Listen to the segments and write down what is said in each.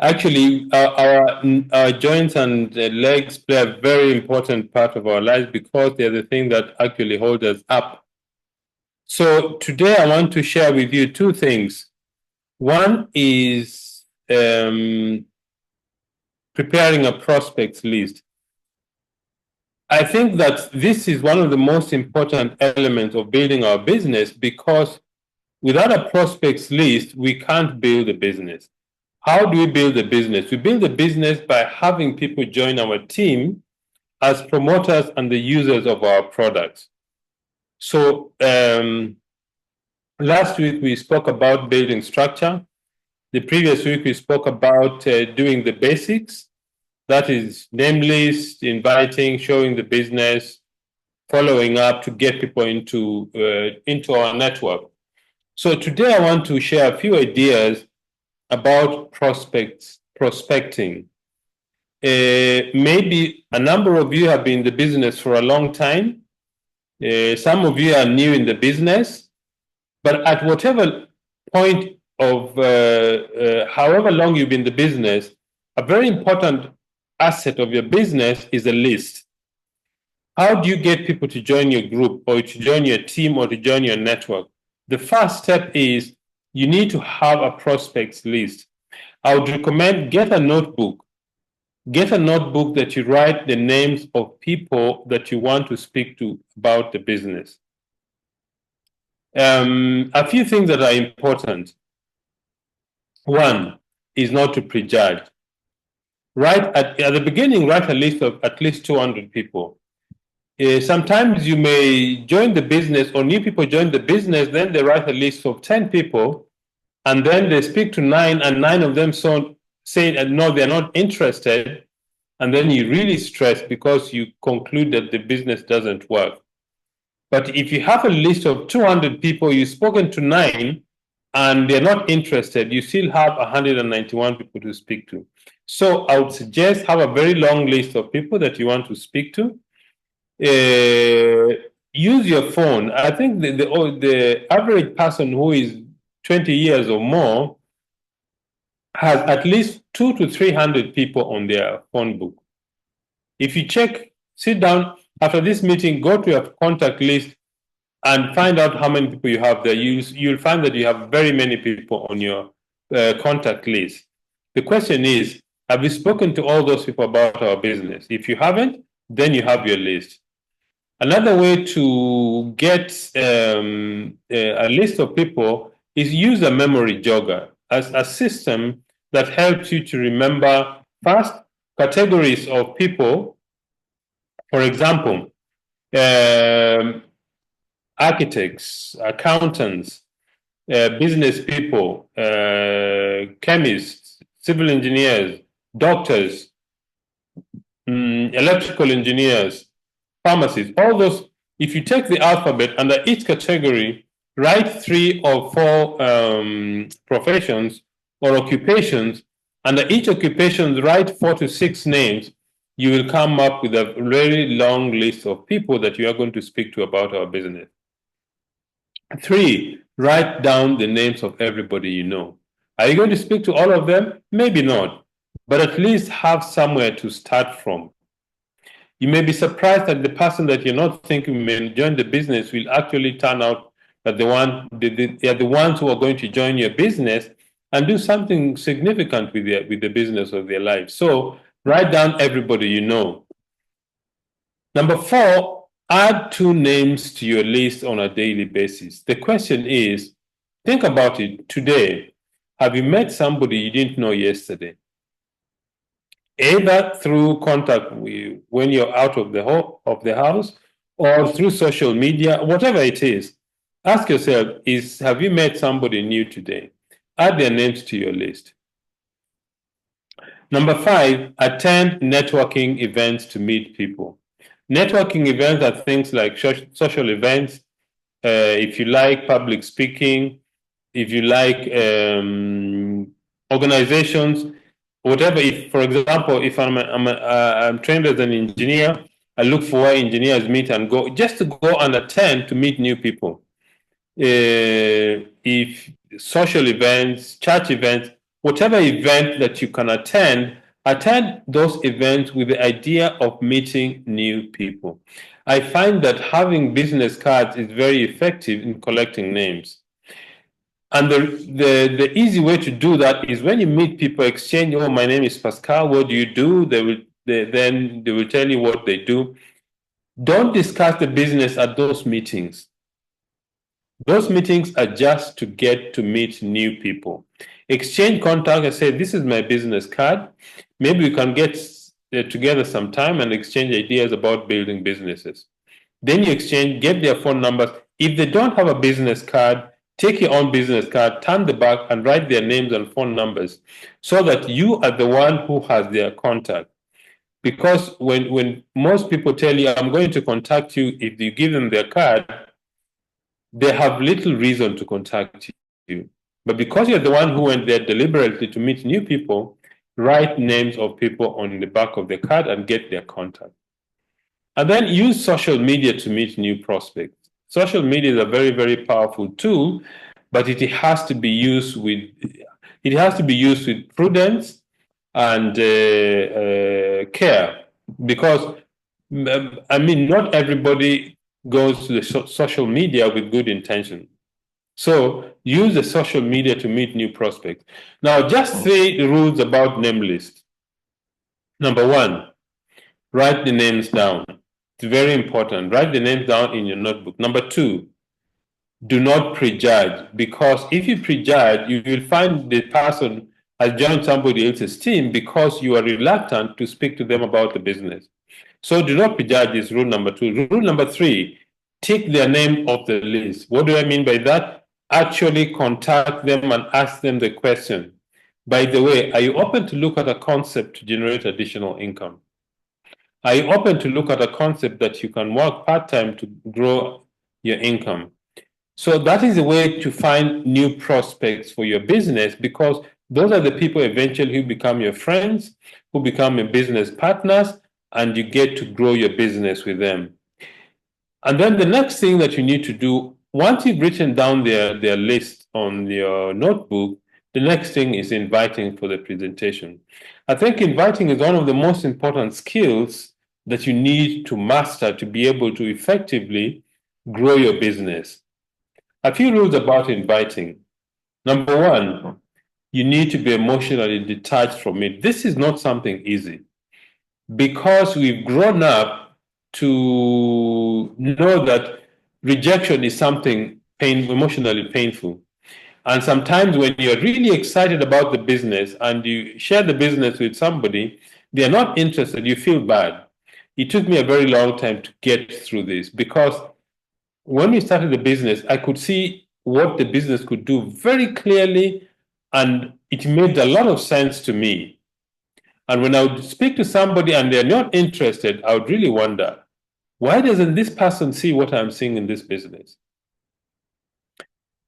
Actually, our joints and legs play a very important part of our lives because they're the thing that actually hold us up. So today I want to share with you two things. One is preparing a prospects list. I think that this is one of the most important elements of building our business because without a prospects list, we can't build a business. How do we build a business? We build a business by having people join our team as promoters and the users of our products. So last week we spoke about building structure. The previous week we spoke about doing the basics. That is name list, inviting, showing the business, following up to get people into our network. So today I want to share a few ideas about prospecting. Maybe a number of you have been in the business for a long time. Some of you are new in the business, but at whatever point of however long you've been in the business, a very important asset of your business is a list. How do you get people to join your group or to join your team or to join your network? The first step is you need to have a prospects list. I would recommend get a notebook. Get a notebook that you write the names of people that you want to speak to about the business. A few things that are important. One is not to prejudge. Right at the beginning, write a list of at least 200 people. Sometimes you may join the business or new people join the business, then they write a list of 10 people and then they speak to 9 and 9 of them say no, they're not interested. And then you really stress because you conclude that the business doesn't work. But if you have a list of 200 people, you've spoken to 9 and they're not interested, you still have 191 people to speak to. So I would suggest have a very long list of people that you want to speak to. Use your phone. I think the average person who is 20 years or more has at least 200 to 300 people on their phone book. If you check, sit down after this meeting, go to your contact list and find out how many people you have there. You'll find that you have very many people on your contact list. The question is, have you spoken to all those people about our business? If you haven't, then you have your list. Another way to get a list of people is use a memory jogger as a system that helps you to remember first categories of people. For example, architects, accountants, business people, chemists, civil engineers, doctors, electrical engineers, pharmacists, all those. If you take the alphabet under each category, write 3 or 4 professions or occupations. Under each occupation, write 4 to 6 names. You will come up with a very long list of people that you are going to speak to about our business. 3, write down the names of everybody you know. Are you going to speak to all of them? Maybe not, but at least have somewhere to start from. You may be surprised that the person that you're not thinking may join the business will actually turn out that they are the ones who are going to join your business and do something significant with the business of their life. So write down everybody you know. Number 4, add 2 names to your list on a daily basis. The question is, think about it today. Have you met somebody you didn't know yesterday? Either through contact when you're out of the house or through social media, whatever it is. Ask yourself, have you met somebody new today? Add their names to your list. Number 5, attend networking events to meet people. Networking events are things like social events, if you like public speaking, if you like organizations, whatever. If, for example, if I'm trained as an engineer, I look for where engineers meet and go, just to go and attend to meet new people. If social events, church events, whatever event that you can attend, attend those events with the idea of meeting new people. I find that having business cards is very effective in collecting names. And the easy way to do that is when you meet people, exchange, oh, my name is Pascal, what do you do? Then they will tell you what they do. Don't discuss the business at those meetings. Those meetings are just to get to meet new people. Exchange contact and say, this is my business card. Maybe we can get together sometime and exchange ideas about building businesses. Then you exchange, get their phone numbers. If they don't have a business card, take your own business card, turn the back, and write their names and phone numbers so that you are the one who has their contact. Because when most people tell you, I'm going to contact you, if you give them their card, they have little reason to contact you. But because you're the one who went there deliberately to meet new people, write names of people on the back of the card and get their contact. And then use social media to meet new prospects. Social media is a very, very powerful tool, but it has to be used with prudence and care, because not everybody goes to the social media with good intention. So use the social media to meet new prospects. Now, just 3 rules about name list. Number 1, write the names down. It's very important. Write the names down in your notebook. Number 2, do not prejudge, because if you prejudge, you will find the person has joined somebody else's team because you are reluctant to speak to them about the business. So do not prejudge is rule number 2. Rule number 3, take their name off the list. What do I mean by that? Actually contact them and ask them the question. By the way, are you open to look at a concept to generate additional income? Are you open to look at a concept that you can work part-time to grow your income? So that is a way to find new prospects for your business, because those are the people eventually who become your friends, who become your business partners, and you get to grow your business with them. And then the next thing that you need to do, once you've written down their list on your notebook, the next thing is inviting for the presentation. I think inviting is one of the most important skills that you need to master to be able to effectively grow your business. A few rules about inviting. Number 1, you need to be emotionally detached from it. This is not something easy, because we've grown up to know that rejection is something emotionally painful. And sometimes when you're really excited about the business and you share the business with somebody, they're not interested, you feel bad. It took me a very long time to get through this, because when we started the business, I could see what the business could do very clearly, and it made a lot of sense to me. And when I would speak to somebody and they're not interested, I would really wonder, why doesn't this person see what I'm seeing in this business?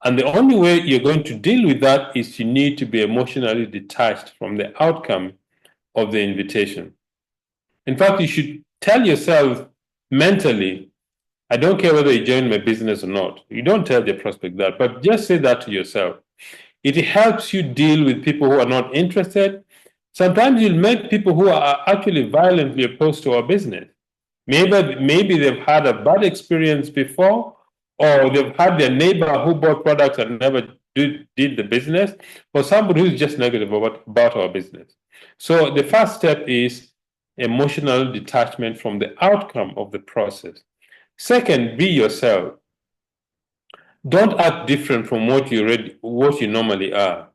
And the only way you're going to deal with that is you need to be emotionally detached from the outcome of the invitation. In fact, you should tell yourself mentally, I don't care whether you join my business or not. You don't tell the prospect that, but just say that to yourself. It helps you deal with people who are not interested. Sometimes you'll meet people who are actually violently opposed to our business. Maybe they've had a bad experience before, or they've had their neighbor who bought products and never did the business, or somebody who's just negative about our business. So the first step is emotional detachment from the outcome of the process. Second, be yourself. Don't act different from what you normally are.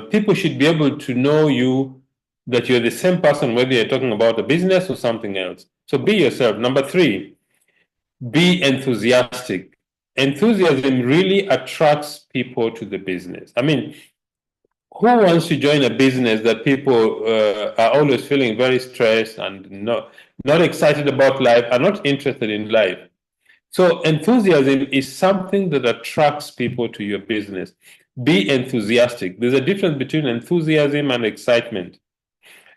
People should be able to know you, that you're the same person whether you're talking about a business or something else. So be yourself. Number 3, be enthusiastic. Enthusiasm really attracts people to the business. I mean, who wants to join a business that people are always feeling very stressed and not excited about life, are not interested in life? So enthusiasm is something that attracts people to your business. Be enthusiastic. There's a difference between enthusiasm and excitement.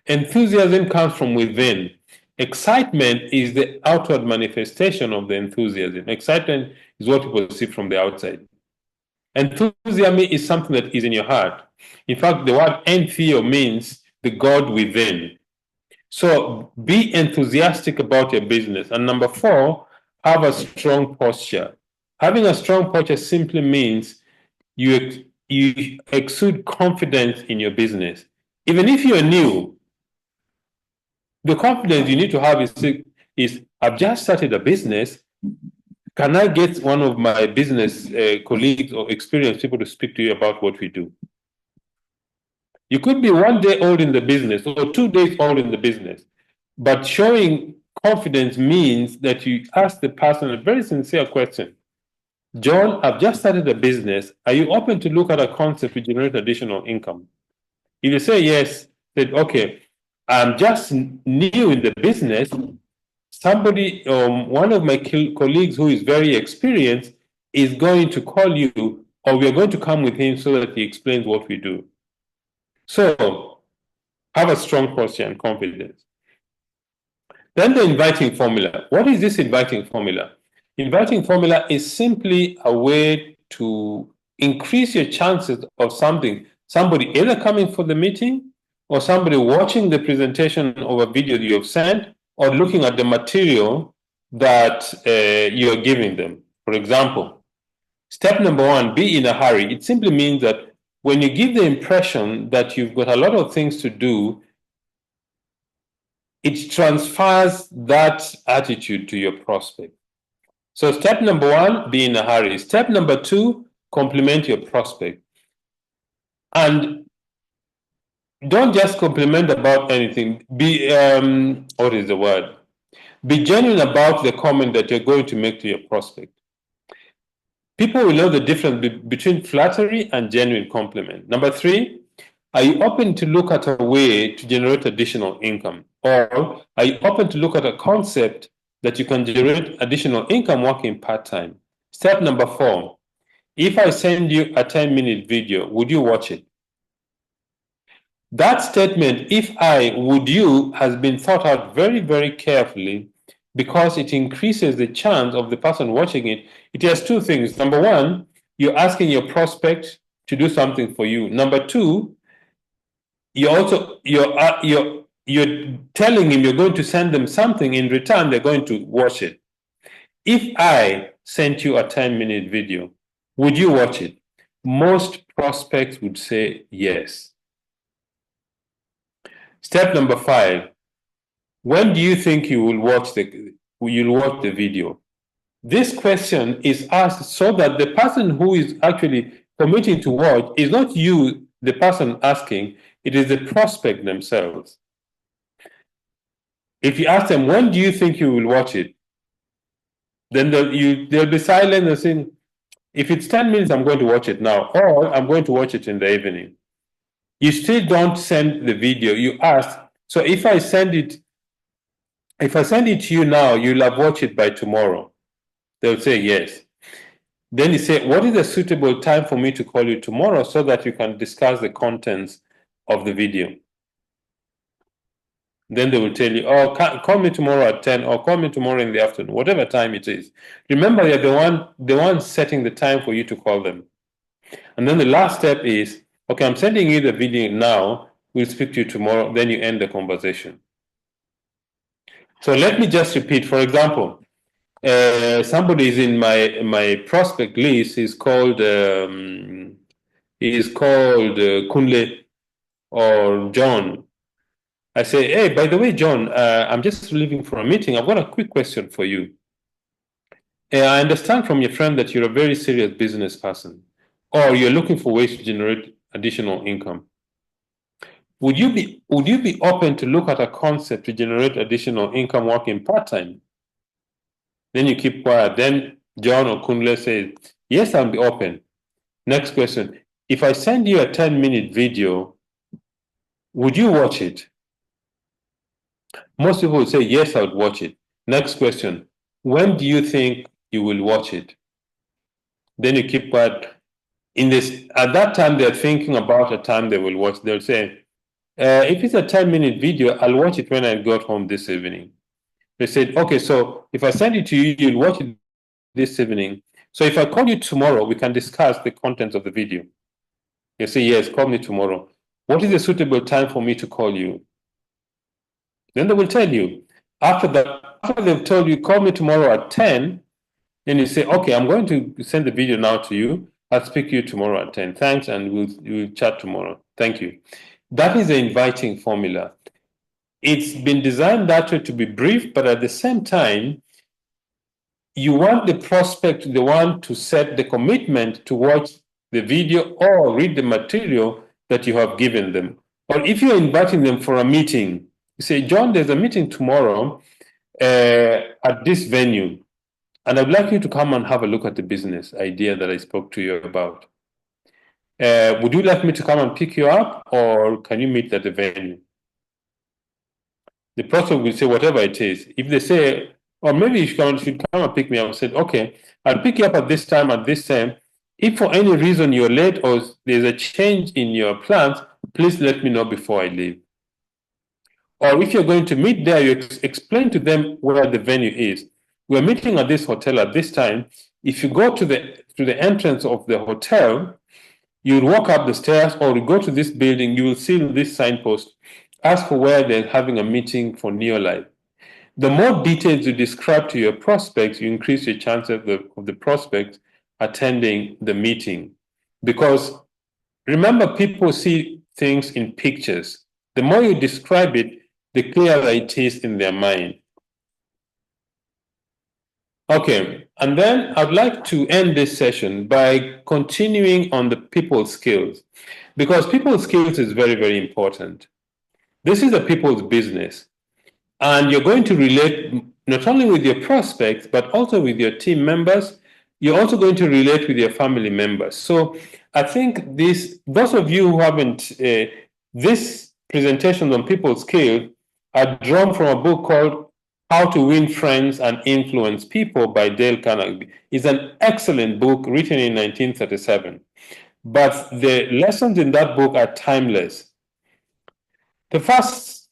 Enthusiasm comes from within. Excitement is the outward manifestation of the enthusiasm. Excitement is what people see from the outside. Enthusiasm is something that is in your heart. In fact, the word entheo means the God within. So be enthusiastic about your business. And number 4, have a strong posture. Having a strong posture simply means you exude confidence in your business. Even if you're new, the confidence you need to have is I've just started a business. Can I get one of my business colleagues or experienced people to speak to you about what we do? You could be 1 day old in the business or 2 days old in the business, but showing confidence means that you ask the person a very sincere question. John, I've just started a business. Are you open to look at a concept to generate additional income? If you say yes, then okay, I'm just new in the business. Somebody, one of my colleagues who is very experienced is going to call you, or we are going to come with him so that he explains what we do. So have a strong posture and confidence. Then the inviting formula. What is this inviting formula? Inviting formula is simply a way to increase your chances of somebody either coming for the meeting or somebody watching the presentation of a video that you have sent or looking at the material that you're giving them. For example, step number 1, be in a hurry. It simply means that when you give the impression that you've got a lot of things to do, it transfers that attitude to your prospect. So step number 1, be in a hurry. Step number 2, compliment your prospect. And don't just compliment about anything. Be, what is the word? Be genuine about the comment that you're going to make to your prospect. People will know the difference between flattery and genuine compliment. Number 3, are you open to look at a way to generate additional income? Or are you open to look at a concept that you can generate additional income working part-time? Step number 4, if I send you a 10-minute video, would you watch it? That statement, if I, would you, has been thought out very, very carefully because it increases the chance of the person watching it. It has 2 things. Number 1, you're asking your prospect to do something for you. Number 2, you're telling him you're going to send them something. In return, they're going to watch it. If I sent you a 10-minute video, would you watch it? Most prospects would say yes. Step number 5, when do you think you will watch the video? This question is asked so that the person who is actually committing to watch is not you, the person asking, it is the prospect themselves. If you ask them, when do you think you will watch it? Then they'll be silent and saying, if it's 10 minutes, I'm going to watch it now, or I'm going to watch it in the evening. You still don't send the video. You ask, so if I send it to you now, you'll have watched it by tomorrow. They'll say yes. Then you say, what is a suitable time for me to call you tomorrow so that you can discuss the contents of the video? Then they will tell you, oh, call me tomorrow at 10 or call me tomorrow in the afternoon, whatever time it is. Remember, you're the one setting the time for you to call them. And then the last step is, okay, I'm sending you the video now. We'll speak to you tomorrow. Then you end the conversation. So let me just repeat. For example, somebody is in my prospect list. He's called Kunle or John. I say, hey, by the way, John, I'm just leaving for a meeting. I've got a quick question for you. I understand from your friend that you're a very serious business person, or you're looking for ways to generate additional income. Would you be open to look at a concept to generate additional income working part-time? Then you keep quiet. Then John or Kunle says, yes, I'll be open. Next question. If I send you a 10-minute video, would you watch it? Most people would say, yes, I would watch it. Next question. When do you think you will watch it? Then you keep quiet. At that time, they're thinking about a time they will watch. They'll say, if it's a 10-minute video, I'll watch it when I got home this evening. They said, okay, so if I send it to you, you'll watch it this evening. So if I call you tomorrow, we can discuss the contents of the video. You say, yes, call me tomorrow. What is a suitable time for me to call you? Then they will tell you. After that, after they've told you, call me tomorrow at 10, then you say, okay, I'm going to send the video now to you. I'll speak to you tomorrow at 10. Thanks, and we'll chat tomorrow. Thank you. That is the inviting formula. It's been designed that way to be brief, but at the same time, you want the prospect, the one to set the commitment to watch the video or read the material that you have given them. Or if you're inviting them for a meeting, you say, John, there's a meeting tomorrow at this venue, and I'd like you to come and have a look at the business idea that I spoke to you about. Would you like me to come and pick you up, or can you meet at the venue? The prospect will say whatever it is. If they say, or maybe you should come and pick me up, I said, okay, I'll pick you up at this time, at this time. If for any reason you're late or there's a change in your plans, please let me know before I leave. Or if you're going to meet there, you explain to them where the venue is. We're meeting at this hotel at this time. If you go to the entrance of the hotel, you walk up the stairs or you go to this building, you will see this signpost. Ask for where they're having a meeting for Neolife. The more details you describe to your prospects, you increase your chances of the prospects attending the meeting. Because remember, people see things in pictures. The more you describe it, the clearer it is in their mind. Okay, and then I'd like to end this session by continuing on the people skills, because people skills is very, very important. This is a people's business, and you're going to relate not only with your prospects, but also with your team members. You're also going to relate with your family members. So I think those of you who haven't, this presentation on people skills are drawn from a book called How to Win Friends and Influence People by Dale Carnegie. It's an excellent book written in 1937. But the lessons in that book are timeless. The first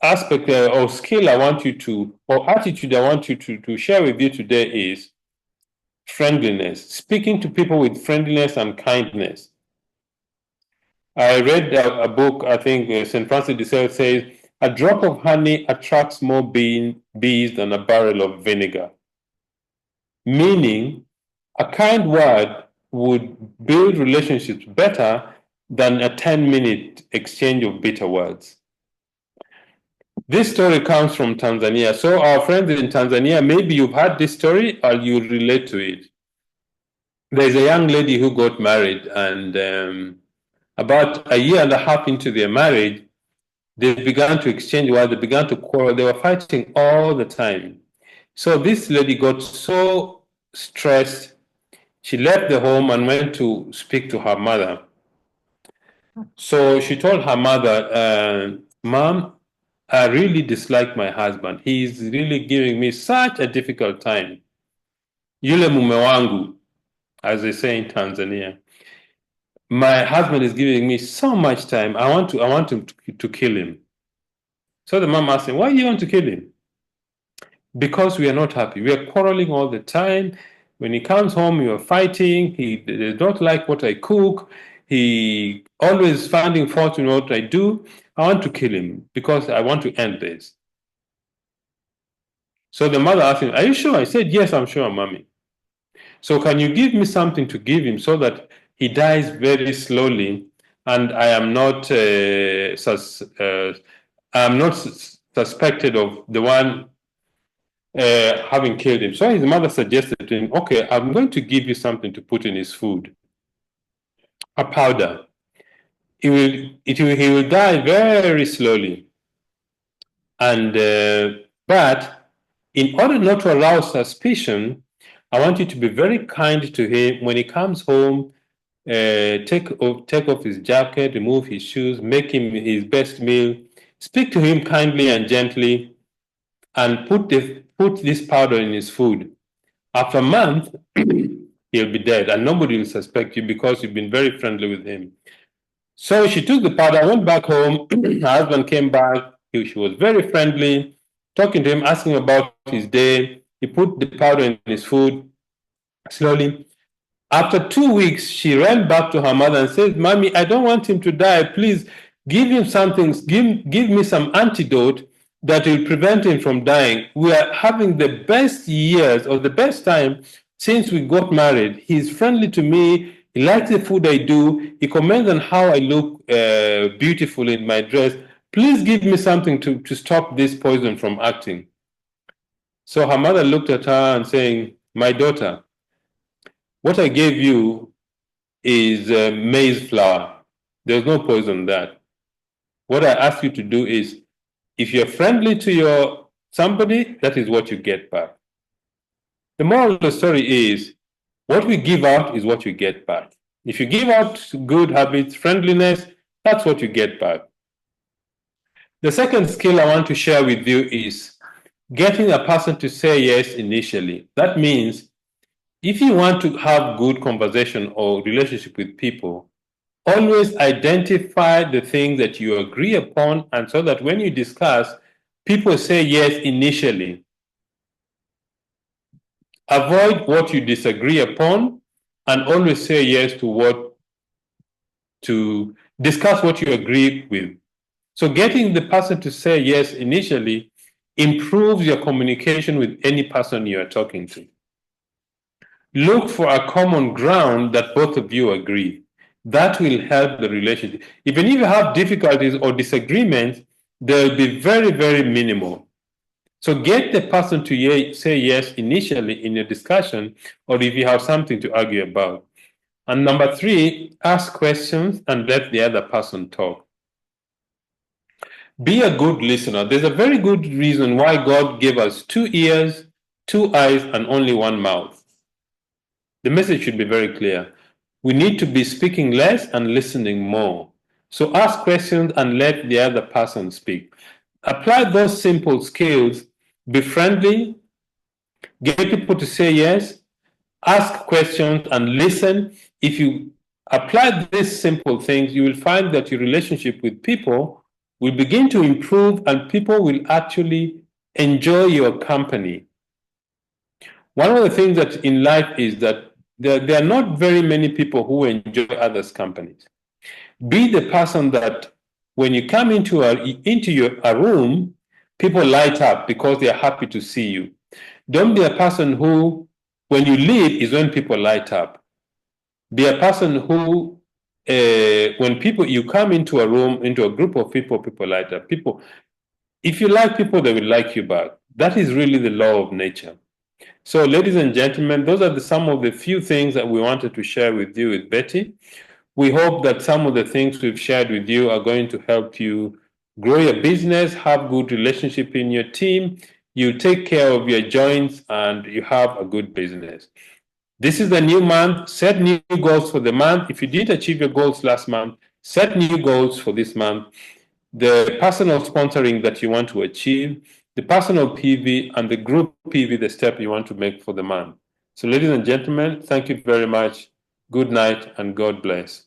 aspect or skill I want you to, or attitude I want you to share with you today is friendliness, speaking to people with friendliness and kindness. I read a book, I think St. Francis de Sales says, a drop of honey attracts more bees than a barrel of vinegar. Meaning, a kind word would build relationships better than a 10-minute exchange of bitter words. This story comes from Tanzania. So our friends in Tanzania, maybe you've heard this story or you relate to it. There's a young lady who got married, and about a year and a half into their marriage, they began to exchange words, they began to quarrel, they were fighting all the time. So this lady got so stressed, she left the home and went to speak to her mother. So she told her mother, Mom, I really dislike my husband. He's really giving me such a difficult time. Yule mume wangu, as they say in Tanzania. My husband is giving me so much time. I want him to kill him. So the mom asked him, why do you want to kill him? Because we are not happy. We are quarreling all the time. When he comes home, we are fighting. He does not like what I cook. He always finding fault in what I do. I want to kill him because I want to end this. So the mother asked him, are you sure? I said, yes, I'm sure, mommy. So can you give me something to give him so that he dies very slowly and I am not suspected of the one having killed him. So his mother suggested to him, okay, I'm going to give you something to put in his food, a powder. He will die very slowly. And but in order not to arouse suspicion, I want you to be very kind to him when he comes home. Take off his jacket, remove his shoes, make him his best meal. Speak to him kindly and gently, and put this powder in his food. After a month, he'll be dead, and nobody will suspect you because you've been very friendly with him. So she took the powder, went back home. Her husband came back. She was very friendly, talking to him, asking about his day. He put the powder in his food slowly. After 2 weeks, she ran back to her mother and said, Mommy, I don't want him to die. Please give him something, give me some antidote that will prevent him from dying. We are having the best years or the best time since we got married. He's friendly to me. He likes the food I do. He comments on how I look beautiful in my dress. Please give me something to stop this poison from acting. So her mother looked at her and saying, My daughter, what I gave you is maize flour. There's no poison in that. What I ask you to do is, if you're friendly to your somebody, that is what you get back. The moral of the story is, what we give out is what you get back. If you give out good habits, friendliness, that's what you get back. The second skill I want to share with you is getting a person to say yes initially. That means if you want to have good conversation or relationship with people, always identify the things that you agree upon, and so that when you discuss, people say yes initially. Avoid what you disagree upon and always say yes to discuss what you agree with. So getting the person to say yes initially improves your communication with any person you are talking to. Look for a common ground that both of you agree. That will help the relationship. Even if you have difficulties or disagreements, they'll be very, very minimal. So get the person to say yes initially in your discussion, or if you have something to argue about. And number 3, ask questions and let the other person talk. Be a good listener. There's a very good reason why God gave us 2 ears, 2 eyes, and only 1 mouth. The message should be very clear. We need to be speaking less and listening more. So ask questions and let the other person speak. Apply those simple skills. Be friendly, get people to say yes, ask questions, and listen. If you apply these simple things, you will find that your relationship with people will begin to improve and people will actually enjoy your company. One of the things that in life is that there are not very many people who enjoy others' companies. Be the person that when you come into a room, people light up because they are happy to see you. Don't be a person who, when you leave, is when people light up. Be a person who, when you come into a room, into a group of people, people light up. If you like people, they will like you back. That is really the law of nature. So, ladies and gentlemen, those are some of the few things that we wanted to share with you with Betty. We hope that some of the things we've shared with you are going to help you grow your business, have good relationship in your team, you take care of your joints, and you have a good business. This is the new month. Set new goals for the month. If you didn't achieve your goals last month, set new goals for this month. The personal sponsoring that you want to achieve, the personal PV, and the group PV, the step you want to make for the month. So, ladies and gentlemen, thank you very much. Good night and God bless.